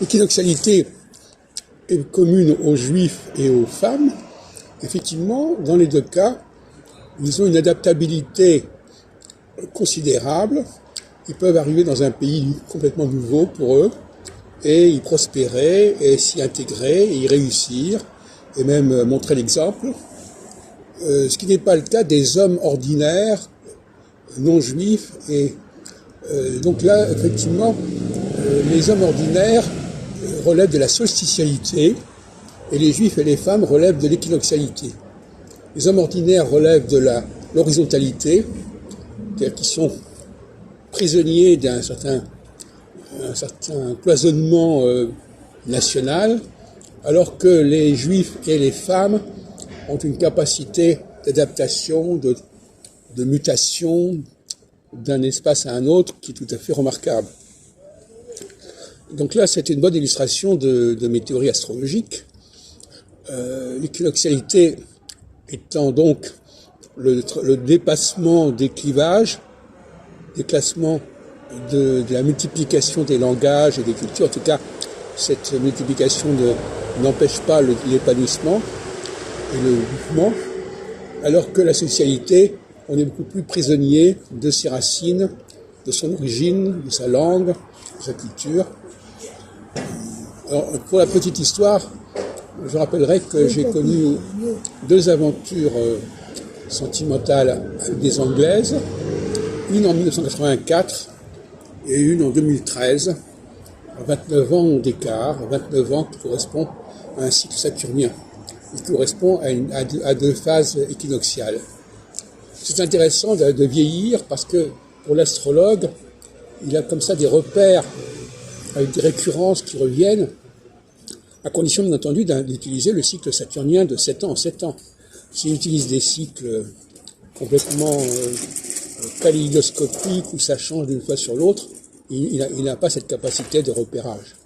L'équinoxialité est commune aux juifs et aux femmes. Effectivement, dans les deux cas, ils ont une adaptabilité considérable. Ils peuvent arriver dans un pays complètement nouveau pour eux et y prospérer et s'y intégrer et y réussir et même montrer l'exemple. Ce qui n'est pas le cas des hommes ordinaires, non juifs. Et donc là, effectivement, les hommes ordinaires relèvent de la solstitialité et les juifs et les femmes relèvent de l'équinoxialité. Les hommes ordinaires relèvent de l'horizontalité, c'est-à-dire qu'ils sont prisonniers d'un certain cloisonnement national, alors que les juifs et les femmes ont une capacité d'adaptation, de mutation d'un espace à un autre qui est tout à fait remarquable. Donc là, c'est une bonne illustration de mes théories astrologiques. L'équinoxialité étant donc le dépassement des clivages, déclassement de la multiplication des langages et des cultures. En tout cas, cette multiplication n'empêche pas l'épanouissement et le mouvement, alors que la socialité, on est beaucoup plus prisonnier de ses racines, de son origine, de sa langue, de sa culture. Alors, pour la petite histoire, je rappellerai que j'ai connu 2 aventures sentimentales avec des Anglaises, une en 1984 et une en 2013, 29 ans d'écart, 29 ans qui correspond à un cycle saturnien, qui correspond à 2 phases équinoxiales. C'est intéressant de vieillir parce que pour l'astrologue, il a comme ça des repères avec des récurrences qui reviennent, à condition bien entendu d'utiliser le cycle saturnien de 7 ans en 7 ans. S'il utilise des cycles complètement kaléidoscopiques où ça change d'une fois sur l'autre, il n'a pas cette capacité de repérage.